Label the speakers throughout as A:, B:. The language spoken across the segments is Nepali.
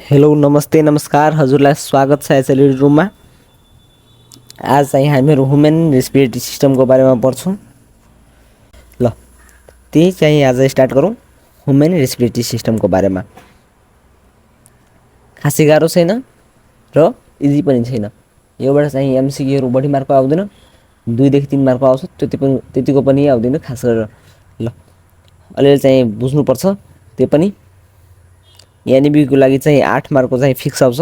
A: हेलो नमस्ते नमस्कार हजुरलाई स्वागत छ एसएलडी रुममा। आज चाहिँ हामीहरू ह्युमन रेस्पिरेटरी सिस्टमको बारेमा पढ्छौँ। ल त्यही चाहिँ आज स्टार्ट गरौँ ह्युमन रेस्पिरेटरी सिस्टमको बारेमा। खासै गाह्रो छैन र इजी पनि छैन। योबाट चाहिँ एमसिक्यूहरू बढी मार्क आउँदैन, 2 देखि 3 मार्क आउँछ, त्यतिको पनि आउँदैन खास गरेर। ल अलिअलि चाहिँ बुझ्नुपर्छ त्यो पनि। एनइबीको लागि चाहिँ 8 मार्कको चाहिँ फिक्स आउँछ।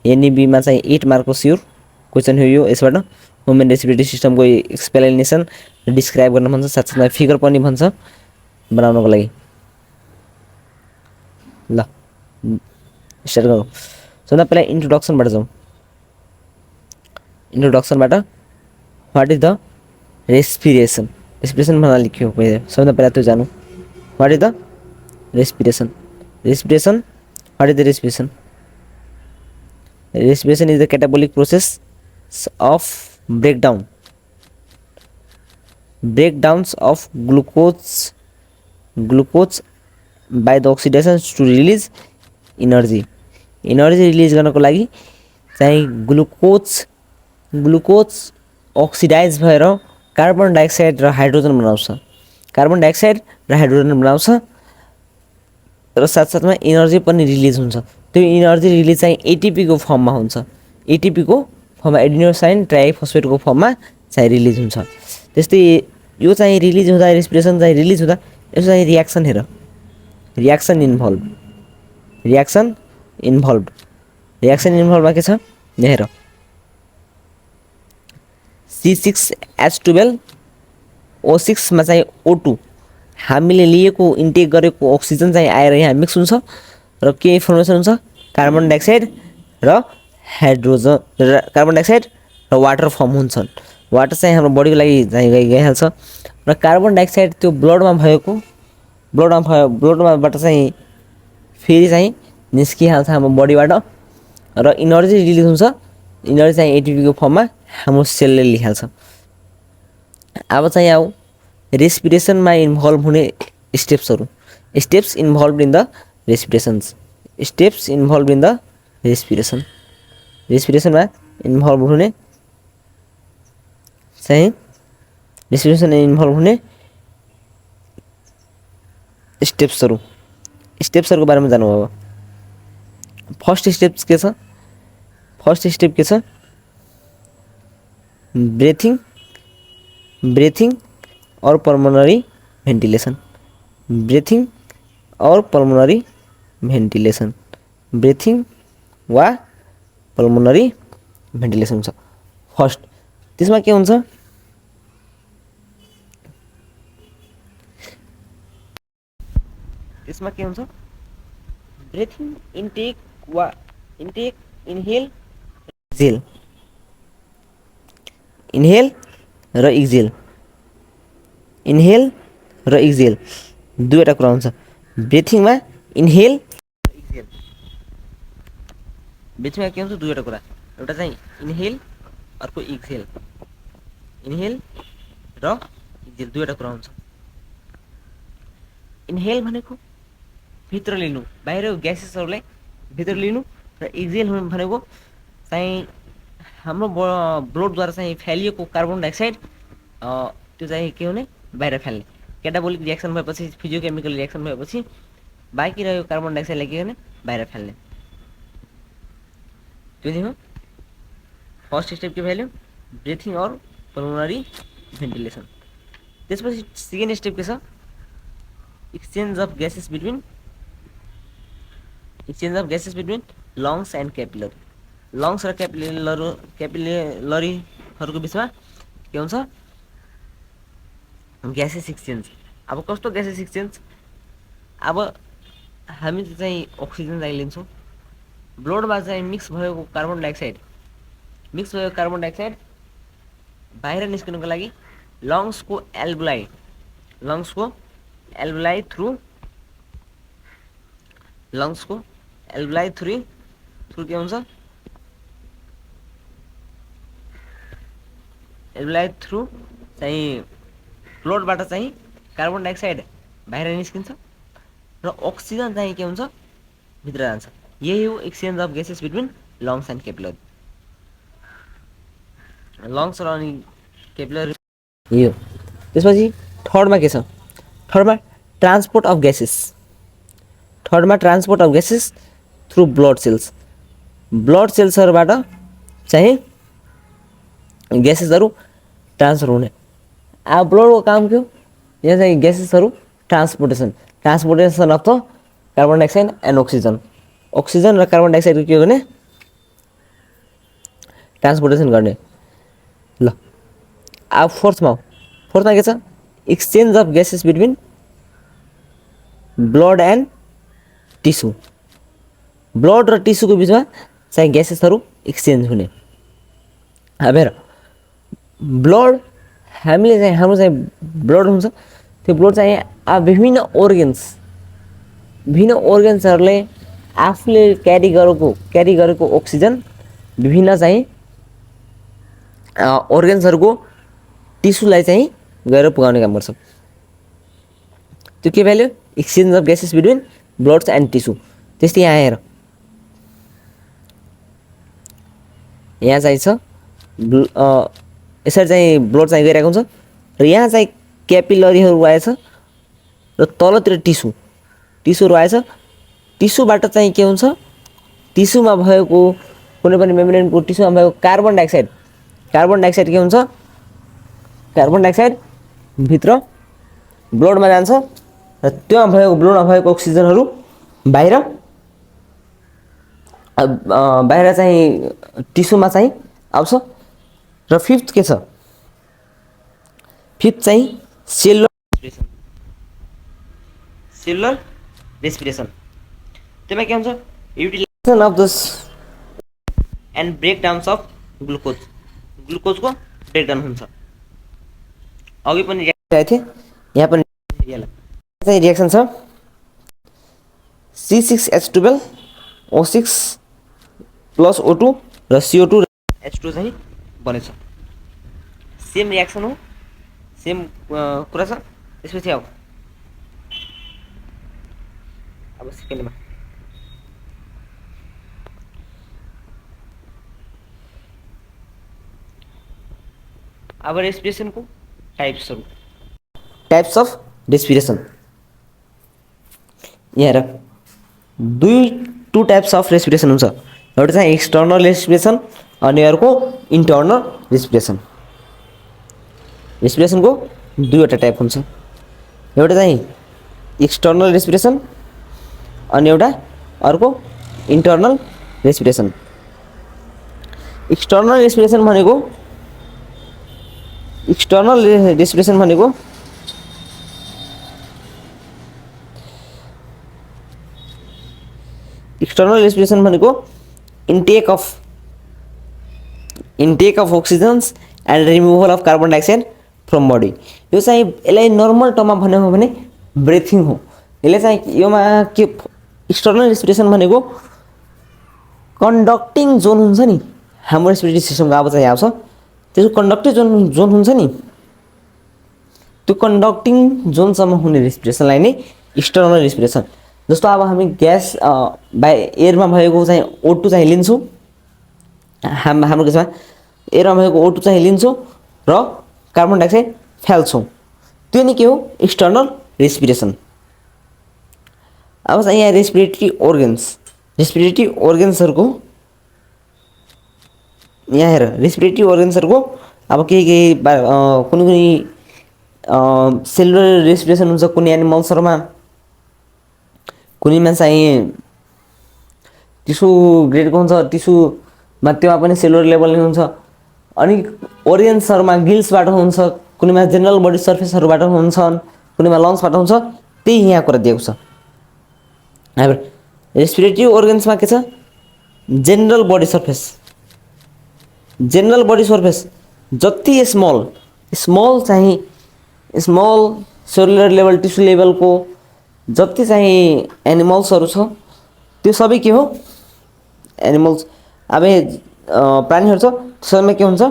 A: एनइबीमा चाहिँ 8 मार्कको स्योर क्वेसन हो यो। यसबाट ह्युमन रेस्पिरेटरी सिस्टमको एक्सप्लेनेसन डिस्क्राइब गर्न भन्छ, साथसाथमा फिगर पनि भन्छ बनाउनको लागि। ल स्टार्ट गरौँ। सबभन्दा पहिला इन्ट्रोडक्सनबाट जाउँ। इन्ट्रोडक्सनबाट what is the respiration, respiration भनेर लेख्यो पहिला। सबभन्दा पहिला त्यो जानु, what is the respiration. Respiration. What is the respiration? Respiration is the catabolic process of breakdowns of glucose by the oxidation to release energy. Energy release गर्नको लागि चाहिँ ग्लुकोज अक्सिडाइज भएर कार्बन डाइअक्साइड र हाइड्रोजन बनाउँछ। कार्बन डाइअक्साइड र हाइड्रोजन बनाउँछ र साथसाथमा एनर्जी पनि रिलिज हुन्छ। त्यो एनर्जी रिलिज चाहिँ एटिपीको फर्ममा हुन्छ। एटिपीको फर्ममा, एडिनोसाइन ट्राइफोस्फेटको फर्ममा चाहिँ रिलिज हुन्छ। त्यस्तै यो चाहिँ रिलिज हुँदा, रेस्पिरेसन चाहिँ रिलिज हुँदा यसो चाहिँ रियाक्सन हेर, रियाक्सन इन्भल्भमा के छ यहाँ हेर। C6H12O6 मा चाहिँ O2 हामीले लिएको इन्टेक गरेको अक्सिजन चाहिँ आएर यहाँ मिक्स हुन्छ र के फर्मेसन हुन्छ, कार्बन डाइअक्साइड र हाइड्रोजन र कार्बन डाइअक्साइड र वाटर फर्म हुन्छन्। वाटर चाहिँ हाम्रो बडीको लागि चाहिँ गइहाल्छ र कार्बन डाइअक्साइड त्यो ब्लडमाबाट चाहिँ फेरि चाहिँ निस्किहाल्छ हाम्रो बडीबाट र इनर्जी रिलिज हुन्छ। इनर्जी चाहिँ एटिपीको फर्ममा हाम्रो सेलले लिइहाल्छ। अब चाहिँ आऊ रेस्पिरेसनमा इन्भल्भ हुने steps involve in the respiration. रेस्पिरेसनमा इन्भल्भ हुने चाहिँ स्टेप्सहरूको बारेमा जानु। अब फर्स्ट स्टेप के छ, ब्रेथिङ और पल्मोनरी भेन्टिलेसन। ब्रेथिङ वा पल्मोनरी भेन्टिलेसन हुन्छ फर्स्ट। त्यसमा के हुन्छ, ब्रेथिङ इन्टेक इन्हेल र एक्जेल दुईवटा कुरा हुन्छ। ब्रेथिङमा इन्हेल र एक्जेल, ब्रेथिङमा के हुन्छ, दुईवटा कुरा, एउटा चाहिँ इन्हेल, अर्को एक्जेल। इन्हेल र एक्जेल दुईवटा कुरा हुन्छ। इन्हेल भनेको भित्र लिनु, बाहिर ग्यासेसहरूलाई भित्र लिनु, र एक्जेल भनेको चाहिँ हाम्रो ब्लडद्वारा चाहिँ फ्यालिएको कार्बन डाइअक्साइड त्यो चाहिँ के हुने, बाहिर फाल्ने। क्याटाबोलिक रियाक्सन भएपछि, फिजियोकेमिकल रियाक्सन भएपछि बाँकी रहेको कार्बन डाइअक्साइडलाई के गर्ने, बाहिर फाल्ने। त्यो थियो फर्स्ट स्टेप के भ्याल्यु, ब्रेथिङ और पल्मोनरी भेन्टिलेसन। त्यसपछि सेकेन्ड स्टेप के छ, exchange of gases between lungs and capillary. Lungs र क्यापिलरीहरूको बिचमा के हुन्छ, ग्यासेस एक्सचेन्ज। अब कस्तो ग्यासेस एक्सचेन्ज, अब हामी चाहिँ अक्सिजन चाहिँ लिन्छौँ, ब्लडमा चाहिँ मिक्स भएको कार्बन डाइअक्साइड बाहिर निस्किनुको लागि लङ्सको एल्भुलाई थ्रु के हुन्छ, एल्भुलाई थ्रु चाहिँ ब्लडबाट चाहिँ कार्बन डाइअक्साइड बाहिर निस्किन्छ र अक्सिजन चाहिँ के हुन्छ, भित्र जान्छ। यही हो exchange of gases between lungs and capillary. Lungs र अनि क्यापिलरी यो। त्यसपछि थर्डमा के छ, थर्डमा ट्रान्सपोर्ट अफ ग्यासेस, थर्डमा transport of gases through blood cells. Blood सेल्सहरूबाट चाहिँ ग्यासेसहरू ट्रान्सफर हुने। अब ब्लडको काम के हो, यहाँ चाहिँ ग्यासेसहरू transportation of the carbon dioxide and oxygen, oxygen र कार्बन डाइअक्साइडको के गर्ने, ट्रान्सपोर्टेसन गर्ने। ल अब फोर्थमा के छ, exchange of gases between blood and tissue. Blood र टिस्युको बिचमा चाहिँ ग्यासेसहरू एक्सचेन्ज हुने। अब हेर, ब्लड हामीले चाहिँ हाम्रो चाहिँ ब्लड हुन्छ, त्यो ब्लड चाहिँ अब विभिन्न अर्गन्सहरूले आफूले क्यारी गरेको अक्सिजन विभिन्न चाहिँ अर्गन्सहरूको टिस्युलाई चाहिँ गएर पुगाउने काम गर्छ। त्यो के value, exchange of gases between blood and tissue. त्यस्तै यहाँ हेर, यहाँ चाहिँ छ यसरी चाहिँ ब्लड चाहिँ गइरहेको हुन्छ र यहाँ चाहिँ क्यापिलरीहरू आएछ र तलतिर टिस्युहरू आएछ। टिस्युबाट चाहिँ के हुन्छ, टिस्युमा भएको कुनै पनि मेम्ब्रेनको टिस्युमा भएको कार्बन डाइअक्साइड के हुन्छ, कार्बन डाइअक्साइड भित्र ब्लडमा जान्छ र त्यहाँ भएको ब्लडमा भएको अक्सिजनहरू बाहिर चाहिँ टिस्युमा चाहिँ आउँछ। र फिफ्थ के छ, फिफ्थ चाहिँ सेलुलर रेस्पिरेसन। त्यसमा के हुन्छ, utilization of this and breakdowns of ग्लुकोजको ब्रेकडाउन हुन्छ। अघि पनि रिएक्सन थियो, यहाँ पनि चाहिँ रिएक्सन छ, C6H12O6 प्लस O2 र CO2 र H2 चाहिँ बनेछ। सेम रिएक्सन हो, सेम कुरा छ। त्यसपछि अब सेकेन्डमा अब रेस्पिरेसनको टाइप्स अफ रेस्पिरेसन। यहाँ हेर, टु टाइप्स अफ रेस्पिरेसन हुन्छ। एउटा चाहिँ एक्सटर्नल रेस्पिरेसन अनि अर्को इन्टर्नल रेस्पिरेसन। रेस्पिरेसनको दुईवटा टाइप हुन्छ, एउटा चाहिँ एक्सटर्नल रेस्पिरेसन अनि एउटा अर्को इन्टर्नल रेस्पिरेसन। एक्सटर्नल रेस्पिरेसन भनेको intake of oxygens and removal of carbon dioxide from body. यो चाहिँ यसलाई नर्मल टर्ममा भन्यो हो भने ब्रेथिङ हो। यसले चाहिँ योमा के, एक्सटर्नल रेस्पिरेसन भनेको कन्डक्टिङ जोन हुन्छ नि हाम्रो रेस्पिरेटरी सिस्टमको, अब चाहिँ आउँछ त्यसको कन्डक्टिङ जोन हुन्छ नि, त्यो कन्डक्टिङ जोनसम्म हुने रेस्पिरेसनलाई नै एक्सटर्नल रेस्पिरेसन। जस्तो अब हामी ग्यास एयरमा भएको चाहिँ O2 चाहिँ लिन्छौँ, हाम्रो केसमा एयरमा भएको O2 चाहिँ लिन्छौँ र कार्बन डाइअक्साइड फाल्छौँ, त्यो नै के हो, एक्सटर्नल रेस्पिरेसन। अब चाहिँ यहाँ रेस्पिरेटरी अर्गन्सहरूको यहाँ हेर, रेस्पिरेटरी अर्गन्सहरूको अब केही कुनै सेलुलर रेस्पिरेसन हुन्छ कुनै एनिमल्सहरूमा, कुनैमा चाहिँ टिस्यु ग्रेडको हुन्छ, टिस्युमा त्योमा पनि सेलुलर लेभलले हुन्छ। अनि ओरियन्सहरूमा गिल्सबाट हुन्छ, कुनैमा जेनरल बडी सर्फेसहरूबाट हुन्छन्, कुनैमा लङ्सबाट हुन्छ। त्यही यहाँ कुरा दिएको छ। अब रेस्पिरेटरी अर्गन्समा के छ, जेनरल बडी सर्फेस जति स्मल चाहिँ स्मल सेलुलर लेभल टिस्यु लेभलको जति चाहिँ एनिमल्सहरू छ त्यो सबै के हो, एनिमल्स। अब प्राणीहरू छ त्यसमा के हुन्छ,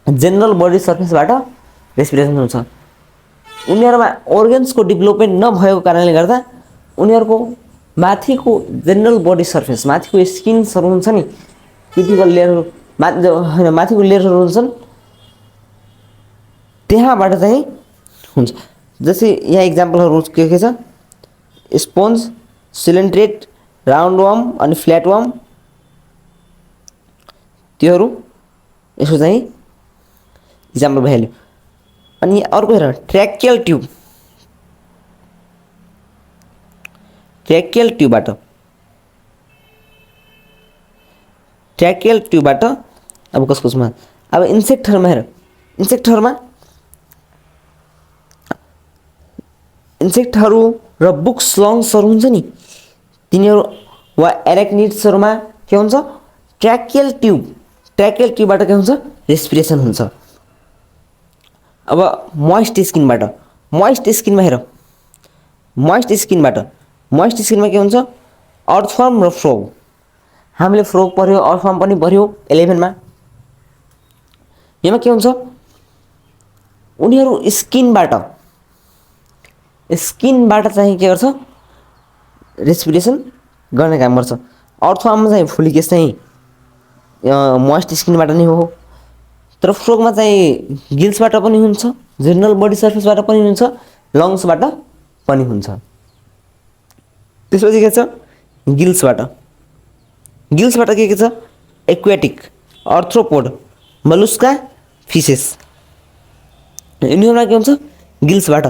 A: जेनरल बडी सर्फेसबाट रेस्पिरेसन हुन्छ। उनीहरूमा अर्गन्सको डेभलपमेन्ट नभएको कारणले गर्दा उनीहरूको माथिको जेनरल बडी सर्फेस माथिको स्किन्सहरू हुन्छ नि क्युटिकल लेयरहरू होइन माथिको लेयरहरू हुन्छन् त्यहाँबाट चाहिँ हुन्छ। जस्तै यहाँ इक्जाम्पलहरू के छ स्पोन्ज सिलिन्ड्रेट राउन्ड वर्म अनि फ्ल्याट वर्म त्योहरू यसो चाहिँ इक्जाम्पल भइहाल्यो। अनि अर्को हेर ट्र्याकियल ट्युबबाट अब कसमा अब इन्सेक्टहरूमा हेर इन्सेक्टहरू र बुक्स लङ्सहरू हुन्छ नि तिनीहरू वा एराक्निड्सहरूमा के हुन्छ ट्र्याकियल ट्युबबाट के हुन्छ रेस्पिरेसन हुन्छ। अब मोइस्ट स्किनमा हेर मोइस्ट स्किनमा के हुन्छ अर्थवर्म र फ्रोग हामीले फ्रोग पढ्यो अर्थवर्म पनि पढ्यो 11 मा। यसमा के हुन्छ उनीहरू स्किनबाट चाहिँ के गर्छ रेस्पिरेसन गर्ने काम गर्छ। अर्थवर्ममा चाहिँ फुलिकेस चाहिँ मोइस्ट स्किनबाट नै हो तर फ्रोगमा चाहिँ गिल्सबाट पनि हुन्छ जेनरल बडी सर्फेसबाट पनि हुन्छ लङ्सबाट पनि हुन्छ। त्यसपछि के छ गिल्सबाट के छ एक्वेटिक अर्थ्रोपोड मलुस्का फिसेस यिनीहरूमा के हुन्छ गिल्सबाट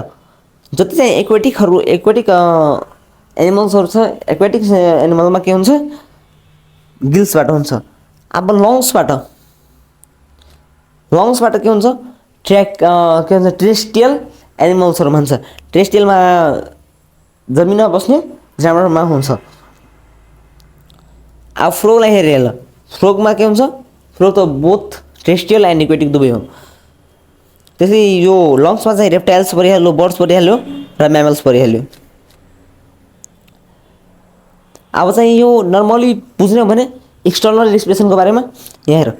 A: जति चाहिँ एक्वेटिक एनिमल्सहरू छ एक्वेटिक एनिमलमा के हुन्छ गिल्सबाट हुन्छ। अब लङ्सबाट के हुन्छ के भन्छ टेरेस्ट्रियल एनिमल्सहरू भन्छ टेरेस्ट्रियलमा जमिनमा बस्ने जनावरमा हुन्छ। अब फ्रोगलाई हेरेर फ्रोगमा के हुन्छ फ्रोग त बोथ टेरेस्ट्रियल एन्ड एक्वेटिक दुवै हो। त्यसै यो लङ्समा चाहिँ रेप्टाइल्स परिहाल्यो बर्ड्स परिहाल्यो र म्यामल्स परिहाल्यो। अब चाहिँ यो नर्मली बुझ्ने हो भने एक्सटर्नल रेस्पिरेसनको बारेमा यहाँ हेर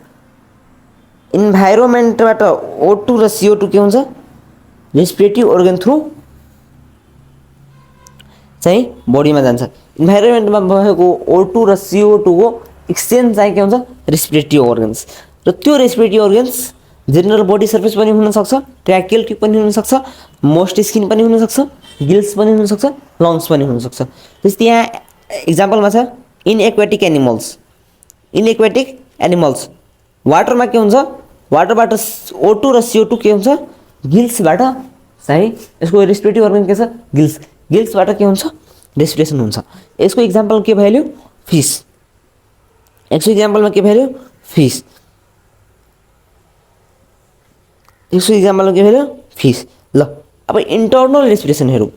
A: इन्भाइरोमेन्टबाट O2 र CO2 के हुन्छ रेस्पिरेटिभ अर्गन थ्रु चाहिँ बडीमा जान्छ। इन्भाइरोमेन्टमा भएको O2 र CO2 को एक्सचेन्ज चाहिँ के हुन्छ रेस्पिरेटिभ अर्गन्स र त्यो रेस्पिरेटिभ अर्गन्स जेनरल बडी सर्फेस पनि हुनसक्छ ट्र्याकियल ट्युब पनि हुनसक्छ मोस्ट स्किन पनि हुनसक्छ गिल्स पनि हुनसक्छ लङ्स पनि हुनसक्छ। जस्तै यहाँ इक्जाम्पलमा छ इनएक्वेटिक एनिमल्स वाटरमा के हुन्छ वाटरबाट O2 र CO2 के हुन्छ गिल्सबाट चाहिँ यसको रेस्पिरेटिभ अर्गन के छ गिल्सबाट के हुन्छ रेस्पिरेसन हुन्छ। यसको इक्जाम्पल के भइहाल्यो फिस यसको इक्जाम्पलमा के भइहाल्यो फिस ल। अब इन्टर्नल रेस्पिरेसन हेरौँ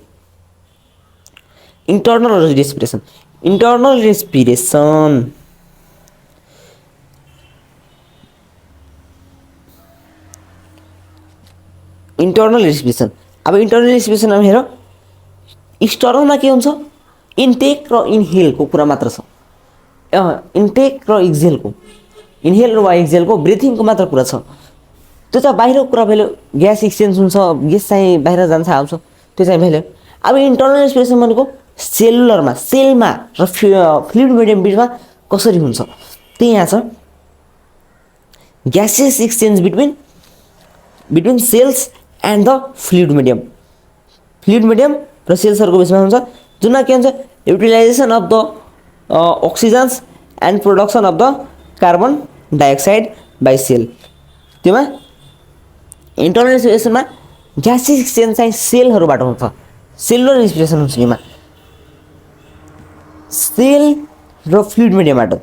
A: इन्टर्नल रेस्पिरेसन अब इन्टर्नल रेस्पिरेसनमा हेर एक्सटर्नलमा के हुन्छ इन्टेक र इनहेलको कुरा मात्र छ इन्टेक र इनहेल वा एक्सहेलको ब्रिथिङको मात्र कुरा छ। त्यो चाहिँ बाहिरको कुरा भयो ग्यास एक्सचेन्ज हुन्छ ग्यास चाहिँ बाहिर जान्छ आउँछ त्यो चाहिँ भयो। अब इन्टर्नल रेस्पिरेसन भनेको सेलमा र फ्लुइड मिडियम बिचमा कसरी हुन्छ त्यही यहाँ छ gases exchange between cells and the fluid medium र सेल्सहरूको बिचमा हुन्छ जुनमा के हुन्छ utilization of the oxygens and production of the carbon dioxide by cell. त्योमा इन्टर्नल रेस्पिरेसनमा ग्यासेस एक्सचेन्ज चाहिँ सेलहरूबाट हुन्छ सेलुलर रेस्पिरेसन हुन्छ। यसमा सेल र फ्लुइड मिडियमबाट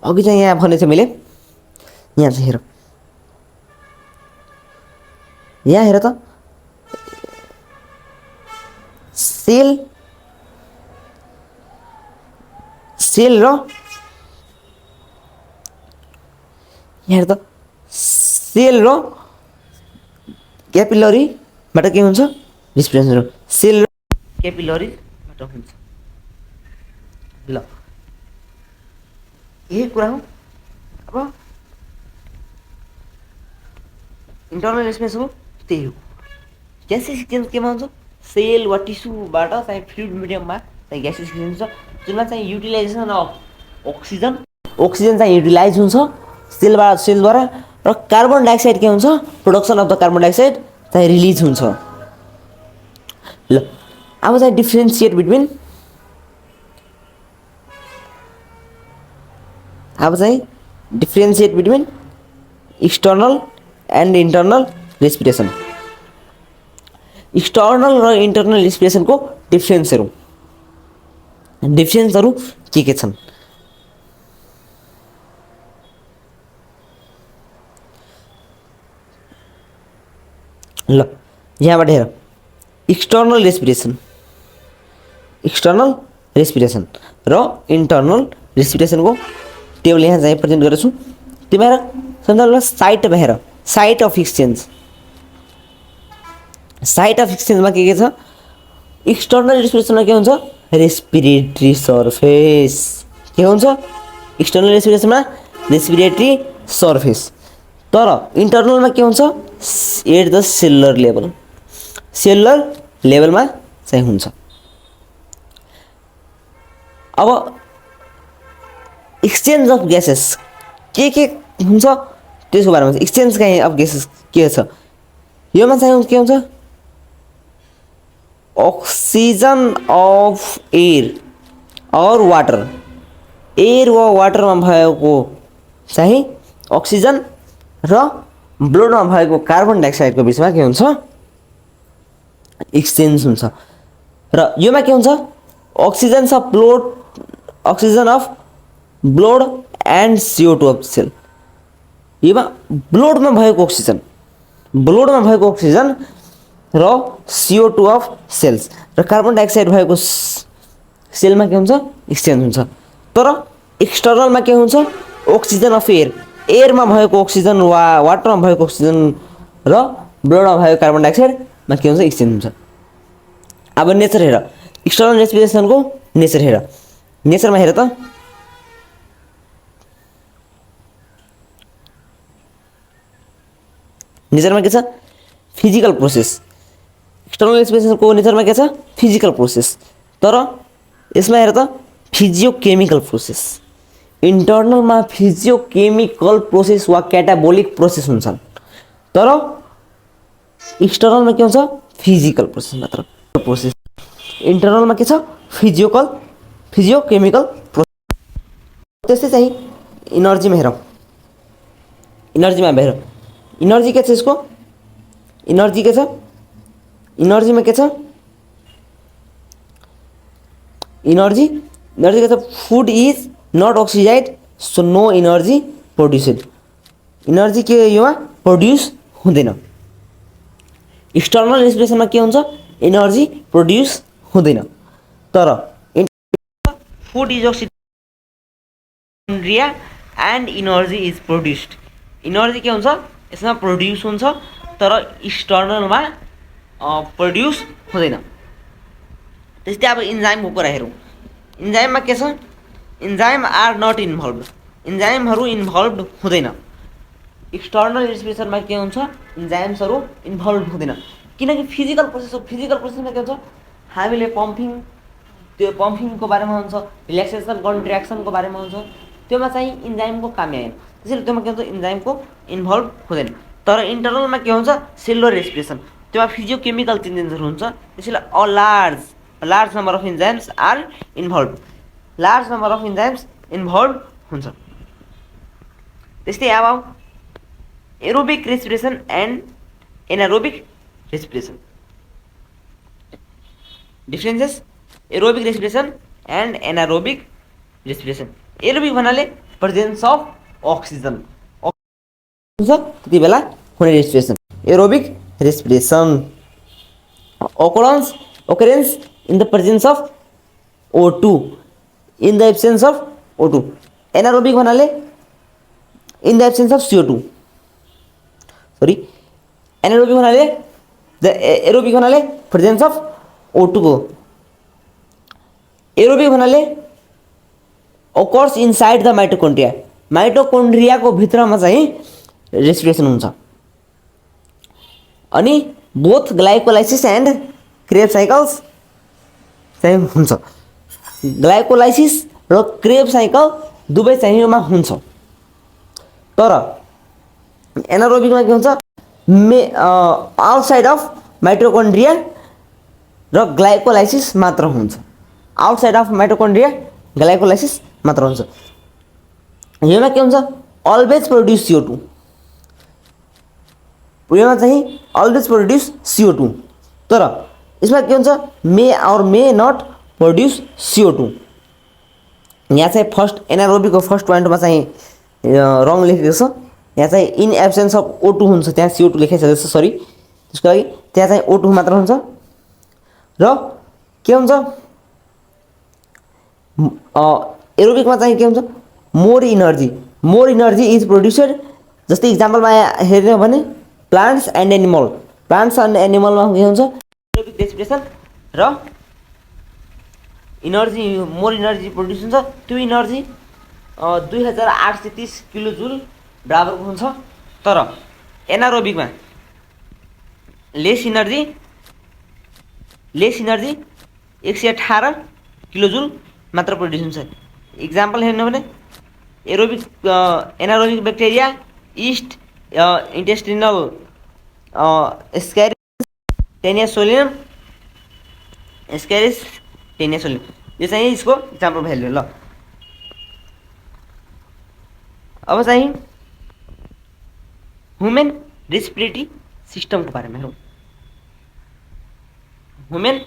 A: अघि चाहिँ यहाँ भनेको थिएँ मैले यहाँ चाहिँ हेर त सेल र यहाँ त सेल र क्यापिलरीबाट के हुन्छ रेस्पिरेसन सेल र क्यापिलरीबाट हुन्छ। ल यही कुरा हो। अब इन्टर्नल रेस्पिरेसन त्यही हो ग्यासेस एक्सचेन्ज केमा हुन्छ सेल वा टिस्युबाट चाहिँ फ्लुइड मिडियममा चाहिँ ग्यास एक्सक्रिसन हुन्छ, जुनमा चाहिँ युटिलाइजेसन अफ अक्सिजन चाहिँ युटिलाइज हुन्छ सेलद्वारा, र कार्बन डाइअक्साइड के हुन्छ, production of the carbon dioxide चाहिँ रिलिज हुन्छ। ल अब चाहिँ differentiate between external and internal respiration. External र इन्टर्नल रेस्पिरेसनको डिफ्रेन्सहरू के छन्? ल यहाँबाट हेर, एक्सटर्नल रेस्पिरेसन र इन्टर्नल रेस्पिरेसनको टेबल यहाँ चाहिँ प्रेजेन्ट गरेको छु। तिमीहरू सन्दर्भमा साइट अफ एक्सचेन्जमा के छ? एक्सटर्नल रेस्पिरेसनमा के हुन्छ? रेस्पिरेटरी सर्फेस के हुन्छ? एक्सटर्नल रेस्पिरेसनमा रेस्पिरेटरी सर्फेस। तर इन्टर्नलमा के हुन्छ? एट द सेलुलर लेभलमा चाहिँ हुन्छ। अब एक्सचेन्ज अफ ग्यासेस के हुन्छ त्यसको बारेमा एक्सचेन्ज अफ ग्यासेस के छ? योमा चाहिँ के हुन्छ? ऑक्सीजन अफ एयर और वाटर, एयर व वाटरमा भएको चाहिँ ऑक्सीजन र ब्लडमा भएको कार्बन डाइअक्साइडको बिचमा के हुन्छ? एक्सचेन्ज हुन्छ। र योमा के हुन्छ? Oxygen of blood and CO2 of cell. योमा ब्लडमा भएको अक्सिजन र CO2 अफ सेल्स र कार्बन डाइअक्साइड भएको सेलमा के हुन्छ? एक्सचेन्ज हुन्छ। तर एक्सटर्नलमा के हुन्छ? ऑक्सीजन अफ एयरमा भएको अक्सिजन वा वाटरमा भएको अक्सिजन र ब्लडमा भएको कार्बन डाइअक्साइडमा के हुन्छ? एक्सचेन्ज हुन्छ। अब नेचर हेर, एक्सटर्नल रेस्पिरेसनको नेचर हेर। नेचरमा हेर त, नेचरमा के छ? Physical process. एक्सटर्नल रेस्पिरेसनको नेचरमा के छ? Physical process. तर यसमा हेर त, फिजियोकेमिकल प्रोसेस। इन्टर्नलमा फिजियोकेमिकल प्रोसेस वा क्याटाबोलिक प्रोसेस हुन्छन्, तर एक्सटर्नलमा के हुन्छ? फिजिकल प्रोसेस मात्र। प्रोसेस इन्टर्नलमा के छ? Physiochemical process. त्यस्तै चाहिँ इनर्जीमा हेरौँ। इनर्जी के छ यसको? इनर्जी के छ? इनर्जीमा के छ? इनर्जी के छ? Food is not oxidise so no energy produced. Energy के योमा प्रोड्युस हुँदैन। एक्सटर्नल रेस्पिरेसनमा के हुन्छ? इनर्जी प्रोड्युस हुँदैन। तर food is oxidise and energy is produced. Energy के हुन्छ? यसमा प्रोड्युस हुन्छ, तर एक्सटर्नलमा प्रोड्युस हुँदैन। त्यस्तै अब इन्जाइमको कुरा हेरौँ। इन्जाइममा के छ? Enzyme are not involve. इन्जाइमहरू इन्भल्भ हुँदैन। एक्सटर्नल रेस्पिरेसनमा के हुन्छ? इन्जाइम्सहरू इन्भल्भ हुँदैन, किनकि फिजिकल प्रोसेसमा के हुन्छ? हामीले पम्पिङको बारेमा हुन्छ, रिल्याक्सेसन कन्ट्र्याक्सनको बारेमा हुन्छ, त्योमा चाहिँ इन्जाइमको काम आएन। त्यसैले त्योमा के हुन्छ? इन्जाइमको इन्भल्भ हुँदैन। तर इन्टर्नलमा के हुन्छ? सेलुलर रेस्पिरेसन, त्योमा फिजियोकेमिकल चेन्जेसहरू हुन्छ। त्यसैले a large number of enzymes are involve. Large number of enzymes involve हुन्छ। त्यस्तै अब aerobic respiration and anaerobic respiration. Differences aerobic respiration and anaerobic respiration. Aerobic भन्नाले प्रेजेन्स अफ अक्सिजन हुन्छ त्यति बेला हुने respiration aerobic respiration. occurrence in the presence of O2, in the absence of O2. Anaerobic भन्नाले in the absence of CO2. anaerobic भन्नाले aerobic भन्नाले presence of O2 को। aerobic भन्नाले occurs inside the mitochondria। माइटोकोन्ड्रियाको भित्रमा चाहिँ रेस्पिरेसन हुन्छ। अनि both glycolysis and Krebs cycles चाहिँ हुन्छ। ग्लाइकोलाइसिस र क्रेब्स साइकल दुवै चाहिँ योमा हुन्छ। तर एनारोबिकमा के हुन्छ, आउटसाइड अफ माइटोकन्ड्रिया र ग्लाइकोलाइसिस मात्र हुन्छ। आउटसाइड अफ माइटोकन्ड्रिया ग्लाइकोलाइसिस मात्र हुन्छ। योमा के हुन्छ, अलवेज प्रोड्युस CO2, योमा चाहिँ अलवेज प्रोड्युस CO2, तर यसमा के हुन्छ, मे नट प्रोड्युस CO2। यहाँ चाहिँ फर्स्ट एनारोबिकको फर्स्ट पोइन्टमा चाहिँ रङ लेखेको छ। यहाँ चाहिँ इन एब्सेन्स अफ O2 हुन्छ, त्यहाँ CO2 लेखाइसकेको छ, सरी, त्यसको लागि त्यहाँ चाहिँ O2 मात्र हुन्छ। र के हुन्छ, एरोबिकमा चाहिँ के हुन्छ, मोर इनर्जी इज प्रोड्युस्ड। जस्तै इक्जाम्पलमा हेर्ने हो भने प्लान्ट्स एन्ड एनिमलमा के हुन्छ, एरोबिक रेस्पिरेसन र मोर इनर्जी प्रोड्युस हुन्छ। त्यो इनर्जी 2830 किलो जुल बराबरको हुन्छ। तर एनारोबिकमा लेस इनर्जी 118 किलो जुल मात्र प्रोड्युस हुन्छ। इक्जाम्पल हेर्नु भने एनारोबिक ब्याक्टेरिया इस्ट इन्टेस्टिनल एस्क्यारिस टेनियासोलियम, यो चाहिँ यसको इक्जाम्पल भ्यालु। ल अब चाहिँ ह्युमन रेस्पिरेटरी सिस्टमको बारेमा हेरौँ। ह्युमन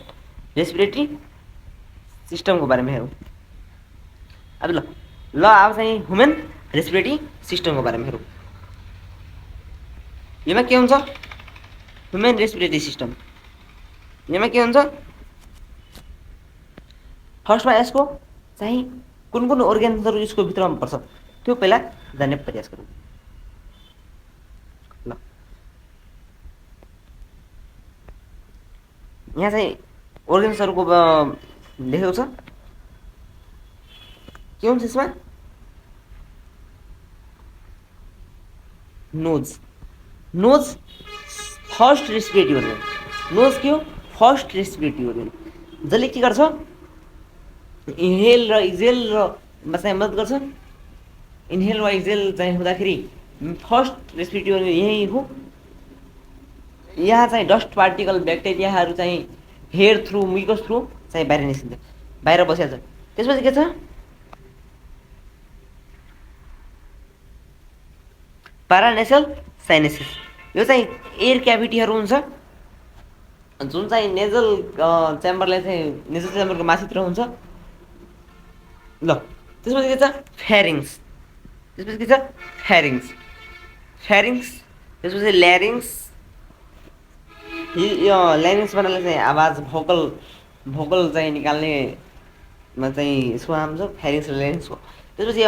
A: रेस्पिरेटरी सिस्टमको बारेमा हेरौँ। अब अब चाहिँ ह्युमन रेस्पिरेटरी सिस्टमको बारेमा हेरौँ। यसमा के हुन्छ, ह्युमन रेस्पिरेटरी सिस्टम, यसमा के हुन्छ, फर्स्टमा यसको चाहिँ कुन कुन अर्ग्यान्सहरू यसको भित्रमा पर्छ त्यो पहिला जान्ने प्रयास गरौँ। ल यहाँ चाहिँ अर्ग्यान्सहरूको लेखेको छ। के हुन्छ यसमा, nose first respiratory organ. Nose के हो, फर्स्ट रेस्पिरेटरी अर्गन, जसले के गर्छ, इन्हेल र एक्जेल र चाहिँ मद्दत गर्छ। इन्हेल र एक्जेल चाहिँ हुँदाखेरि फर्स्ट रेस्पिरेटरी अर्गन यही हो। यहाँ चाहिँ डस्ट पार्टिकल ब्याक्टेरियाहरू चाहिँ हेयर थ्रु, म्युकस थ्रु चाहिँ बाहिर निस्किन्छ, बाहिर बसिहाल्छ। त्यसपछि के छ, प्यारानेसल साइनेसिस, यो चाहिँ एयर क्याभिटीहरू हुन्छ जुन चाहिँ नेजल च्याम्बरलाई चाहिँ नेजल च्याम्बरको माथितिर हुन्छ। ल त्यसपछि के छ, फेरिङ्स, त्यसपछि ल्यारिङ्स। ल्यारिङ्स भन्नाले चाहिँ आवाज भोकल चाहिँ निकाल्नेमा चाहिँ यसको नाम छ फेरिङ्स र ल्यारिङ्सको। त्यसपछि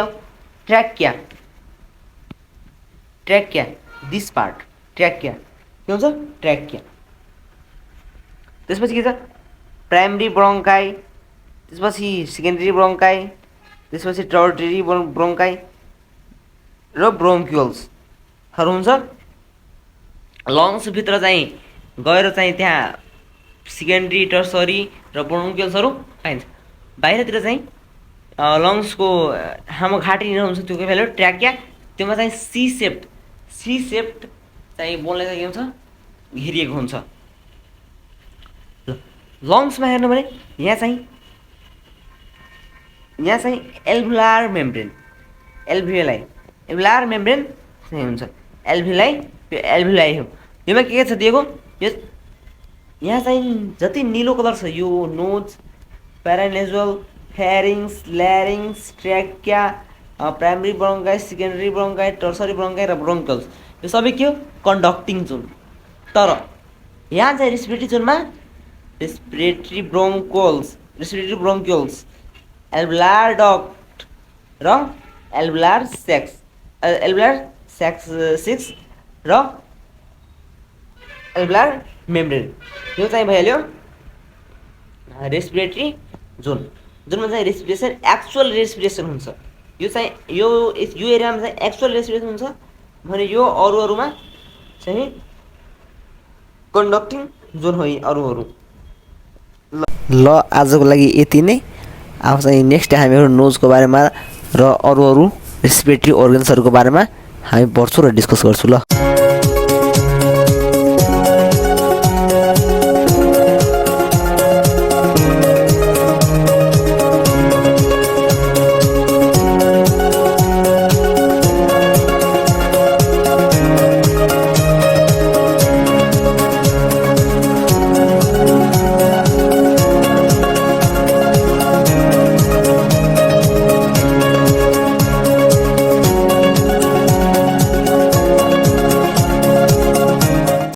A: ट्र्याकिया, दिस पार्ट ट्र्याकिया, के हुन्छ, ट्र्याकिया। त्यसपछि के छ, प्राइमरी ब्रोङ्काई, त्यसपछि सेकेन्डरी ब्रोङ्काई, त्यसपछि टर्टियरी ब्रोङ्काई र ब्रोङ्क्युल्सहरू हुन्छ। लङ्सभित्र चाहिँ गएर चाहिँ त्यहाँ सेकेन्डरी, टर्सरी र ब्रोङ्क्युल्सहरू पाइन्छ। बाहिरतिर चाहिँ लङ्सको हाम्रो घाँटी हुन्छ, त्यो के भ्यालु ट्र्याकिया, त्योमा चाहिँ सी सेप्ट चाहिँ बोल्ने चाहिँ के हुन्छ, घेरिएको हुन्छ। लङ्समा हेर्नु भने यहाँ चाहिँ एल्भुलार मेम्ब्रेन चाहिँ हुन्छ। एल्भुलाई हो। योमा के छ दिएको, यहाँ चाहिँ जति निलो कलर छ यो नोज, प्यारानेजल, फेरिङ्स, ल्यारिङ्स, ट्र्याकिया, प्राइमरी ब्रोङ्काई, सेकेन्डरी ब्रोङ्काई, टर्सरी ब्रोङ्काई र ब्रोङ्कल्स, यो सबै के हो, कन्डक्टिङ जोन। तर यहाँ चाहिँ रेस्पिरेटरी जोनमा रेस्पिरेटरी ब्रोङ्क्युल्स, एल्भुलार डक्ट र एल्भुलार सेक्स र एल्भुलार मेम्ब्रेन, यो चाहिँ भइहाल्यो रेस्पिरेटरी जोन, जुनमा चाहिँ एक्चुअल रेस्पिरेसन हुन्छ। यो चाहिँ यो एरियामा चाहिँ एक्चुअल रेस्पिरेसन हुन्छ भने यो अरूमा चाहिँ कन्डक्टिङ जोन हो। अरूहरू ल आजको लागि यति नै। अब चाहिँ नेक्स्ट हामीहरू नोजको बारेमा र अरू रेस्पिरेटरी अर्गन्सहरूको बारेमा हामी पढ्छौँ र डिस्कस गर्छौँ ल।